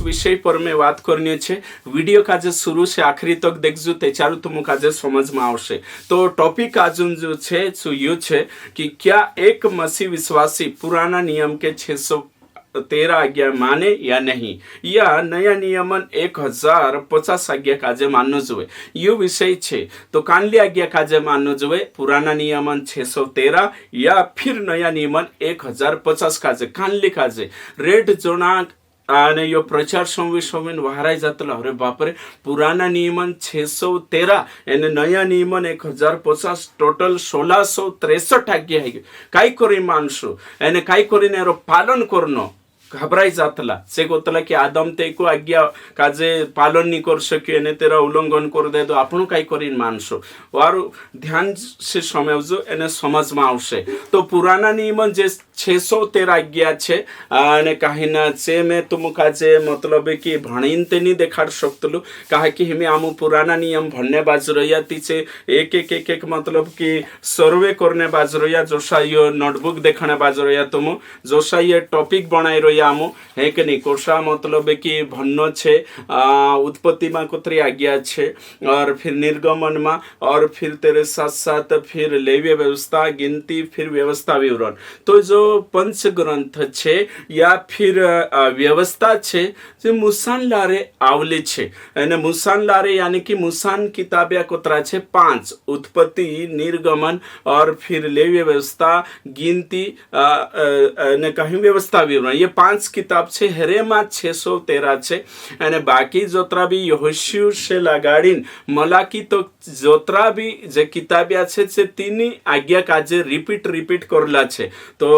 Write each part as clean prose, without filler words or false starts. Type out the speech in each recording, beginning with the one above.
विषय पर मैं बात करनी छे। वीडियो का जे शुरू से आखिरी तक देखजो ते चारू तुम का जे समझ में आवशे। तो टॉपिक आजुन जो छे सो यो छे कि क्या एक मसीह विश्वासी पुराना नियम के 613 आज्ञा माने या नहीं, या नया नियमन 1050 आज्ञा काजे माननो जुए, यो विषय छे। तो कानली आज्ञा काजे माननो जुए, पुराना नियमन 613 या फिर नया नियमन 1050 काजे कानली काजे रेड जोना आणि यो प्रचार संविसमेन वाहराय जातला। अरे बापरे, पुराना नियमन 613 एने नया नियमन 1050 टोटल 1663 आज्ञा है। काय करी मानसो एने काय करी नेरो पालन करनो घबराई जातला। से गोतला कि आदम ते को आज्ञा काजे पालन नहीं कर सके ने तेरा उल्लंघन कर दे। तो आपण काय करीन मानसो और ध्यान से समझो एने समझ में आवशे। तो पुराना नियमन जे 613 आज्ञा छे ने काही ना से में तुम काजे मतलब कि भणीन ते नहीं देखाड शकतलु। काहे कि हमें आमु पुराना नियम भन्ने बाजरया तिचे एक मतलब कि सर्वे करने बाजरया जोसा यो नोटबुक देखने बाजरया तुम जोसा ये टॉपिक बनाई आमो है कि नहीं कोशा मतलब कि भन्नो छे उत्पत्ति में कोतरी आज्ञा छे और फिर निर्गमन में और फिर तेरे साथ साथ फिर लेवी व्यवस्था गिनती फिर व्यवस्था विवरण। तो जो पंच ग्रंथ छे या फिर व्यवस्था छे जो मुसान लारे आवले छे एने मुसान लारे यानी कि मुसान किताबिया कोतरा छे 5 उत्पत्ति निर्गमन और फिर लेवी व्यवस्था गिनती ने कहीं व्यवस्था विवरण। ये 5 किताब छे हेरेमा 613 छे અને બાકી જોતરા બી यहोशू से लगाड़ीन मलाकी तो जोतरा भी जे किताबिया छे से तीनी आज्ञा काजे रिपीट करला छे। तो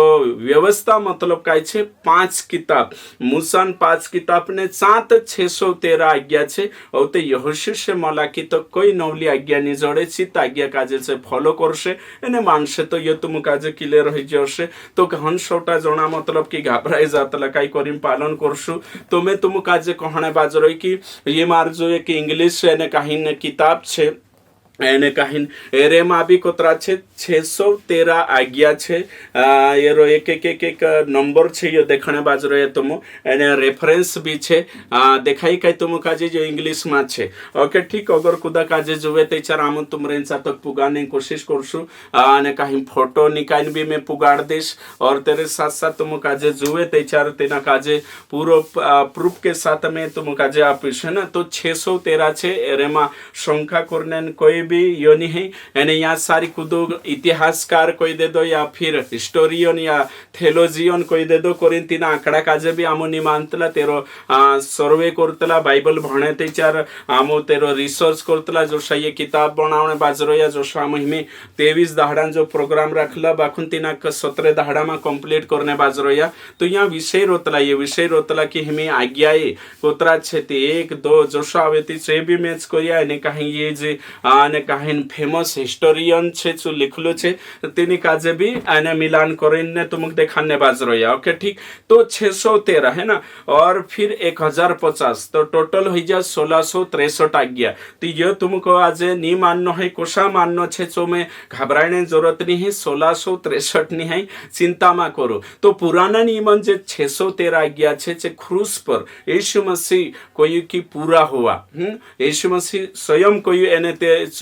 व्यवस्था मतलब काय छे 5 किताब मूसा 5 किताब ने 7 613 आज्ञा छे और ते यहोशू से मलाकी तो कोई नवली आज्ञा नहीं जोड़े चित आज्ञा काजे से फॉलो करशे एने मानशे। तो ये तुम काजे क्लियर हो जशे। तो हन छोटा जोना मतलब कि घाबराई जातला काय करीम पालन करशु। तो मैं तुम काजे कहणे बाजरो कि ये मार जो एक इंग्लिश ने कहीं किताब छे एने कहीं एरेमा भी कोतरा छे 613 आज्ञा छे। ये रो एक नंबर छे ये देखने बाजरो है तुम एने रेफरेंस भी छे देखाई कई तुम काजे जो इंग्लिश में छे। ओके ठीक, अगर खुदा काजे जुवे ते चार आम तुम रेंसा तक पुगाने कोशिश करसु ने कहीं फोटो निकाल भी मैं पुगाड़ देश और तेरे साथ साथ तुम काजे जुवे ते चार तेना काजे पूरो प्रूफ के साथ में तुम काजे आपिस है ना। तो 613 छे एरेमा संख्या करने कोई भी यो नहीं है यानी यहाँ सारी कुदो इतिहासकार कोई दे दो या फिर हिस्टोरियन या थेलोजियन कोई दे दो कोरिंतीना आंकड़ा काजे भी आमो नहीं मानतला तेरो सर्वे करतला बाइबल भणे ते चार आमो तेरो रिसर्च करतला जो ये किताब बनावणे बाजरो या जो शाम में 23 दहाड़ा जो प्रोग्राम रखला बाखुन तीना 17 दहाड़ा में कंप्लीट करने बाजरो या। तो यहाँ विषय रोतला ये विषय रोतला कि हमें आज्ञाए कोतरा छे 1 2 जोशा आवेती से भी मैच करिया ने कहीं ये जे ने कहीं फेमस हिस्टोरियन छे जो लिखलो छे तेनी काजे भी आने मिलान करेन ने तुमक देखाने बाजरो या। ओके ठीक, तो 613 है ना और फिर 1050 तो टोटल हो जा 1663 आज्ञा। तो ये तुमको आज नहीं माननो है कोशा माननो छे तो में घबराने जरूरत नहीं है 1663 नहीं है चिंता मा करो। तो पुराना नियमन जे 613 आज्ञा छे क्रूस पर यीशु मसीह कोई की पूरा हुआ। यीशु मसीह स्वयं कोई एने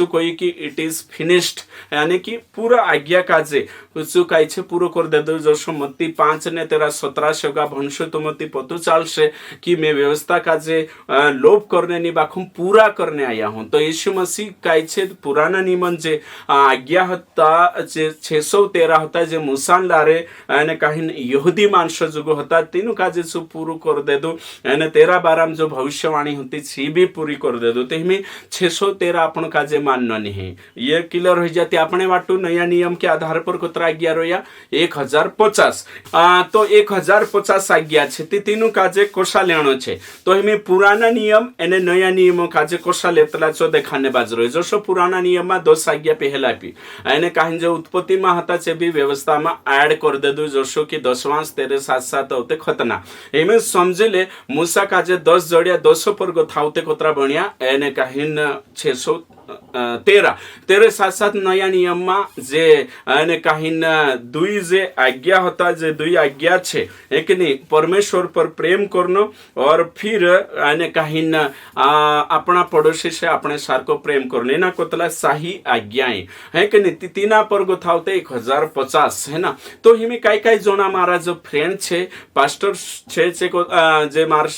कोई की इट इज फिनिश्ड यानी कि पूरा आज्ञा काजे काय छे पूरो कर दे दो। जसो मत्ती 5 ने तेरा 17 शोगा भंशो तो मत्ती पतो चालशे कि मैं व्यवस्था काजे लोभ करने नहीं बाखुम पूरा करने आया हूं। तो यीशु मसीह काय छे पुराना नियमन जे आज्ञा होता जे 613 होता जे मूसान लारे यानी कहीं यहूदी मानस जुगो होता तीनों काजे सु पूरो कर दे दो यानी 13-12 जो भविष्यवाणी होती सी भी पूरी कर दे दो। तो हमें 613 अपन काजे मानना नहीं ये क्लियर हो जाती अपने वाटू नया नियम के आधार पर कोतरा आज्ञा रोया 1050। तो 1050 आज्ञा छे ती तीनों काजे कोशा लेनो छे। तो हमें पुराना नियम एने नया नियम काजे कोशा लेतला छो देखाने बाजरो जो पुराना नियम में 10 आज्ञा पहला पी एने कहीं जो उत्पत्ति में हता छे भी व्यवस्था में ऐड कर दे दो जो कि 10वांश तेरे साथ साथ होते खतना एमे समझे ले मूसा काजे 10 जोड़िया 200 पर गो थाउते कोतरा बनिया एने कहीं 600 13 तेरे साथ साथ नया नियम में जे અને કાહીન दुई जे आज्ञा होता जे दुई आज्ञा छे एक नहीं परमेश्वर पर प्रेम करनो और फिर અને કાहीन अपना पड़ोसी से अपने सार को प्रेम करनो एना कोतला शाही आज्ञाएं है कि नहीं तीना पर गोथावते 1050 है ना। तो हिमे काई काई जोना मारा जो फ्रेंड छे पास्टर छे को जे मार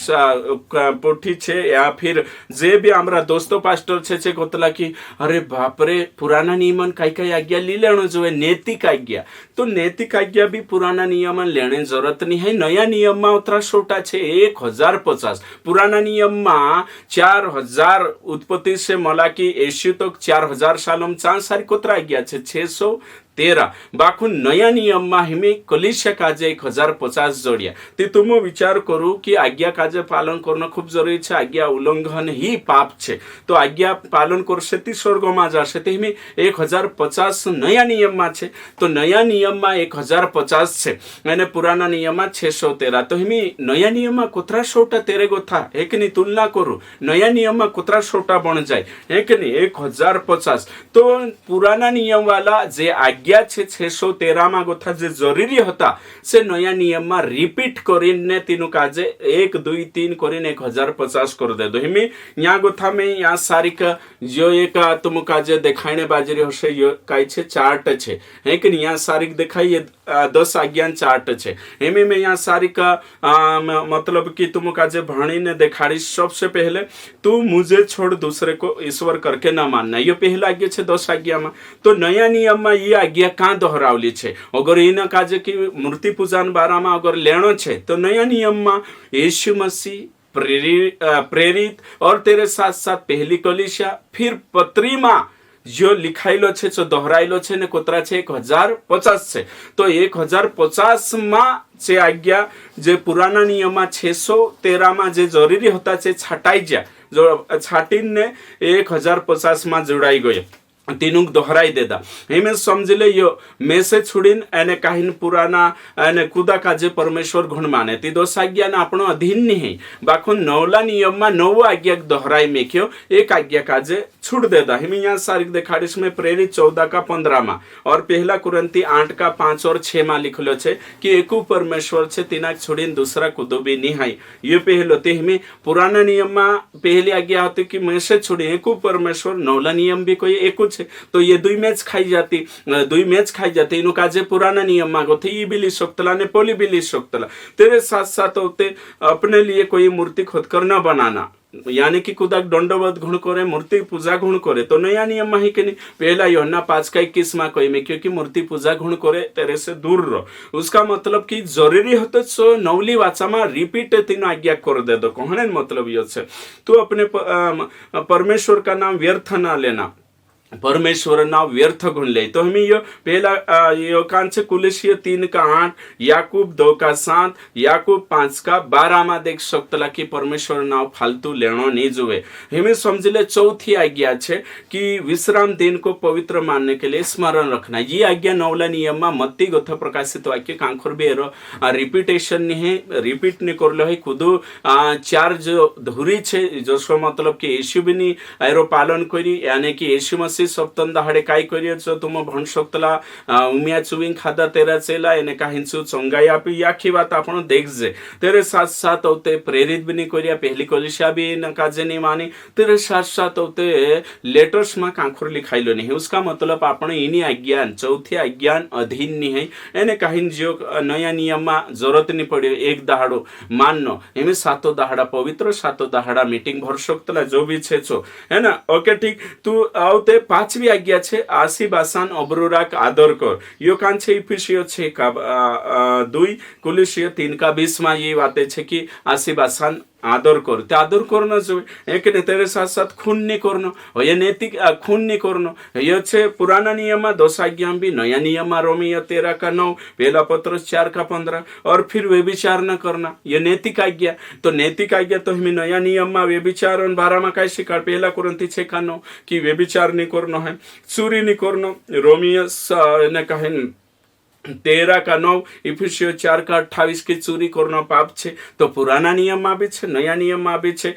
पोठी छे या फिर जे भी हमरा दोस्तों पास्टर छे कोतला की अरे बापरे पुराना नियमन काई काई आज्ञा ली लेनो जो नैतिक आज्ञा तो नैतिक आज्ञा भी पुराना नियमन लेने जरूरत नहीं है। नया नियम में उतरा छोटा छे 1050 पुराना नियम में 4000 उत्पत्ति से मलाकी एशु तक 4000 सालों चार सारी कोतरा आज्ञा छे 613 बाकू नया नियम में हिमे कलिसिया काजे 1050 जोड़िया ते तुम विचार करू कि आज्ञा काजे पालन करना खूब जरूरी है। आज्ञा उल्लंघन ही पाप छे तो आज्ञा पालन करसे ती स्वर्ग में जाशे ते हिमे 1050 नया नियम में छे तो नया नियम में 1050 छे અને पुराना नियम में 613 तो हिमे नया नियम में कुतरा छोटा तेरे गोथा एक नहीं तुलना करू नया नियम में कुतरा छोटा बन जाए एक नहीं 1050 तो पुराना नियम वाला जे आज्ञा छे 613 में गोथा जे जरूरी होता से नया नियम में रिपीट करीने तीनों काजे 1 2 3 करीने 1050 कर दे दो हिमे यहाँ गोथा में यहाँ सारिक जो एक तुम काजे देखाने बाजरी होशे यो काई छे चार्ट छे है कि यहाँ सारिक दिखाई 10 आज्ञा चार्ट छे हिमे में यहाँ सारिक मतलब कि तुम काजे भणी ने दिखाड़ी सबसे पहले तू मुझे छोड़ दूसरे को ईश्वर करके न मानना ये पहला आज्ञा छे 10 आज्ञा में। तो नया नियम में ये आज्ञा कहाँ दोहरावली छे अगर इन काजे की मूर्ति पूजा बारा में अगर लेनो छे तो नया नियम में यीशु मसीह प्रेरित और तेरे साथ साथ पहली कलीसिया फिर पत्री में जो लिखाइलो छे जो दोहराइलो छे ने कोतरा छे 1050 छे तो 1050 में से आज्ञा जे पुराना नियम में 613 में जे जरूरी होता छे छटाई जा जो छाटीन ने 1050 में जोड़ाई गयो तीनों दोहराई देदा हिमे समझले यो मैसेज छुड़ीन एने काहिन पुराना एने कुदा काजे परमेश्वर गुण माने ती दो आज्ञा ना अपनो अधीन नहीं बाखो नौला नियम में 9 आज्ञा दोहराई में क्यों एक आज्ञा काजे छुड़ देदा हिमे यहाँ सारिक देखाड़ीश में प्रेरित 14 का 15 में और पहला कुरंती 8 का 5 और 6 में लिखलो छे कि एकू परमेश्वर छे तीना छुड़ीन दूसरा कुदो भी नहीं है ये पहलो ते हिमे पुराना नियम में पहली आज्ञा होती कि मैसेज छुड़ी एकू परमेश्वर नौला नियम भी कोई एकू तो ये दुई मैच खाई जाती इनो काजे पुराना नियम मांगो थे ये बिली शोक्तला ने पोली बिली शोक्तला तेरे साथ साथ होते अपने लिए कोई मूर्ति खुद कर न बनाना यानी कि कुदाक दंडवत गुण करे मूर्ति पूजा गुण करे तो नया नियम में ही कि नहीं पहला यूहन्ना 5 का 21 में कोई में क्योंकि मूर्ति पूजा गुण करे तेरे से दूर रहो उसका मतलब कि जरूरी हो तो सो नवली वाचा में रिपीट तीन आज्ञा कर दे दो कहने मतलब ये तू अपने परमेश्वर का नाम व्यर्थ ना लेना परमेश्वर ना व्यर्थ गुण ले तो हमें यो पहला यो कांच कुलिसिया 3 का 8 याकूब 2 का 7 याकूब 5 का 12 में देख सकतला कि परमेश्वर ना फालतू लेनो नहीं जुए हमें समझ ले चौथी आज्ञा छे कि विश्राम दिन को पवित्र मानने के लिए स्मरण रखना ये आज्ञा नौला नियम में मत्ती गोथ प्रकाशित वाक्य कांखर भी एरो रिपीटेशन नहीं है रिपीट नहीं कर लो है खुदो 4 जो धुरी छे जो मतलब कि यीशु भी नहीं एरो पालन करी यानी कि यीशु सप्तम दहाड़े काय करियो तुम भण सकतला उमिया चुविंग खादा तेरा चेला एने काहिंसु चंगाई आपी याखी बात आपण देख जे तेरे साथ साथ होते प्रेरित भी नहीं करिया पहली कलिसिया भी न काजे नहीं मानी तेरे साथ साथ होते लेटर्स में कांखर लिखाइलो नहीं उसका मतलब आपण इनी अज्ञान चौथी अज्ञान अधीन नहीं है एने काहिन जो नया नियम में जरूरत नहीं पड़े एक दहाड़ो माननो एमे 7 दहाड़ा पवित्र 7 दहाड़ा मीटिंग भर सकतला जो भी छे छो है ना ओके ठीक तू आवते 5वी आज्ञा छे आसी बासान अबरूराक आदर कर यो कान छे इफिसियो 6 का 2 कुलिसियो 3 का 20 में ये बातें छे कि आसी बासान आदर कर ते आदर करना जो एक ने तेरे साथ साथ खून नहीं करना और ये नैतिक खून नहीं करना ये छे पुराना नियम में 2 आज्ञा भी नया नियम में रोमी 13 का 9 पहला पत्रस 4 का 15 और फिर व्यभिचार न करना ये नैतिक आज्ञा तो नैतिक आज्ञा तो हमें नया नियम में व्यभिचार और 12 में काय शिकार पहला कुरंती 6 का 9 कि व्यभिचार नहीं करना है चोरी नहीं करना रोमियस ने कहे 13 का 9, इफिसियो 4 का 28 की चोरी करना पाप छे। तो पुराना नियम में भी छे, नया नियम में भी छे।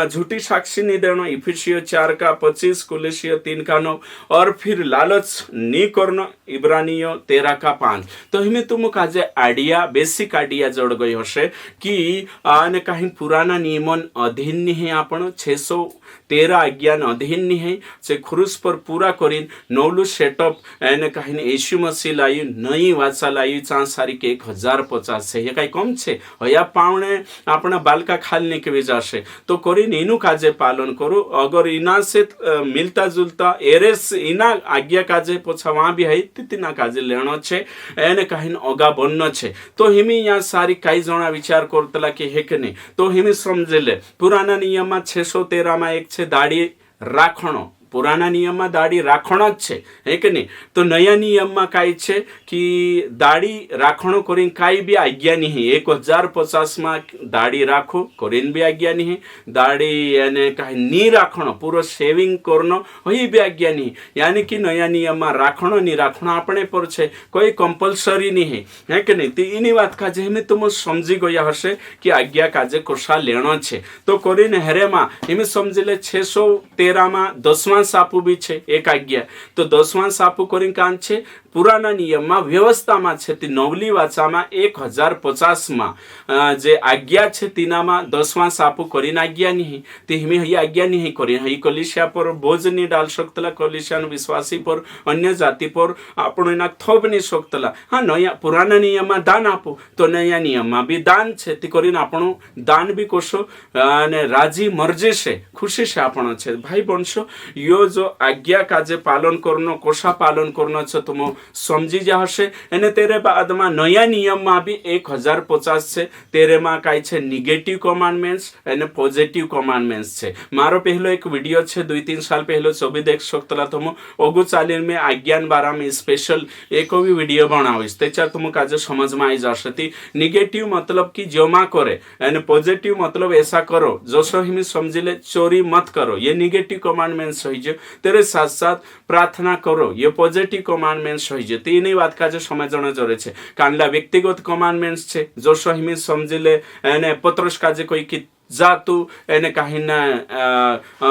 झूठी साक्षी नहीं देना, इफिसियो 4 का 25, कुलेसियो 3 का 9। और फिर लालच नहीं करना, इब्रानियो 13 का 5। तो हमें तुम काजे आइडिया, बेसिक आइडिया जोड़ गई हसे कि आने कहीं पुराना नियमन अधीन नहीं है। आपण 613 आज्ञान अधीन नहीं है। से क्रूस पर पूरा करीन नौलू सेटअप एने कहीं यीशु मसीह लायु नई वाचा लायु सारी के 1050 है। ये कई कम छे या पावने अपना बालका खालने के वजह से तो करीन इनु काजे पालन करो। अगर इना से मिलता जुलता एरेस इना आज्ञा काजे पोछा वहाँ भी है तिना काजे लेनो छे एने कहीं अगा बननो छे। तो हिमी यहाँ सारी कई जना विचार करतला कि हे के नहीं। तो हिमी समझेले पुराना नियम में 613 में एक छे दाढ़ी राखणो। पुराना नियम में दाढ़ी राखण ज छे, है कि नहीं। तो नया नियम में कई छे कि दाढ़ी राखणो करीन कई भी आज्ञा नहीं। 1050 में दाढ़ी राखो करीन भी आज्ञा नहीं। दाढ़ी यानी कहीं नहीं राखणो पूरा शेविंग करनो वही भी आज्ञा नहीं। यानी कि नया नियम में राखणो नहीं राखणो अपने पर छे, कोई कंपलसरी नहीं है कि नहीं। तो इनी बात काजे हमें तुम समझी गया हसे कि आज्ञा काजे कोसा लेनो छे। तो करीन हेरे में हमें समझिले 613 में 10वां सापू भी छे एक आज्ञा। तो 10वां सापू करीन कान छे पुराना नियम में व्यवस्था में छे ती नवली वाचा में 1050 में जे आज्ञा छे तीना में 10वां सापू करीन आज्ञा नहीं। ते हमें ही आज्ञा नहीं करीन ही कलिसिया पर बोझ नहीं डाल सकतला। कलिसिया विश्वासी पर अन्य जाति पर आपण एना थोप नहीं सकतला। हाँ नया पुराना नियम में दान आपो तो नया नियम में भी दान छे ती करीन आपण दान भी कोशो ने राजी मर्जी से खुशी से आपण छे। भाई बंशो यो जो आज्ञा काजे पालन करनो कोशा पालन करनो छे तुम समझी जा हसे। एने तेरे बाद में नया नियम में भी 1050 छे। तेरे में कई छे निगेटिव कमांडमेंट्स एने पॉजिटिव कमांडमेंट्स छे। मारो पहलो एक वीडियो छे 2-3 साल पहलो जो भी देख सकतला तुम ओगु चालीन में आज्ञान बारा में स्पेशल एक भी वीडियो बनावीस तेचा तुम काजे समझ में आई जाशे। ती निगेटिव मतलब कि जमा करे एने पॉजिटिव मतलब ऐसा करो जो सो हिमी समझिले चोरी मत करो ये निगेटिव कमांडमेंट्स होई जे। तेरे साथ साथ प्रार्थना करो ये पॉजिटिव कमांडमेंट्स होई जे। तीन बात काजे समझना जरूरी छे। कानला व्यक्तिगत कमांडमेंट्स छे जो सो हिमी समझिले एने पत्रस काजे कोई कि जा तू एने कहीं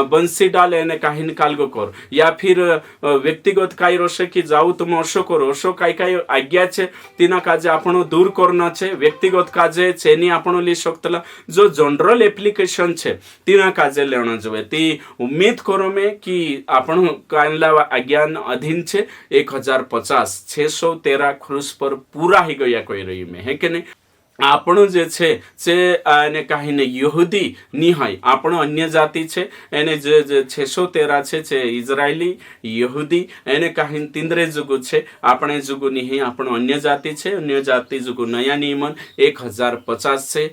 बंसी डाल एने कहीं कालगो कर या फिर व्यक्तिगत काई रोशे कि जाऊ तुम अशो करो अशो काई आज्ञा छे तीना काजे आपण दूर करना छे। व्यक्तिगत काजे चेनी आपण ली सकतला जो जनरल एप्लीकेशन छे तीना काजे लेना जोवे। ती उम्मीद करो में कि आपण कानला आज्ञान अधीन छे 1050 613 क्रूस पर पूरा ही गया कोई रही में है कि नहीं। आपण जे छे से एने कहीं ने यहूदी नहीं है आपण अन्य जाति छे एने जे 613 छे छे इजरायली यहूदी एने कहीं तिंद्रे जुगु छे आपणे जुगु नहीं है आपण अन्य जाति छे। अन्य जाति जुगु नया नियमन 1050 छे।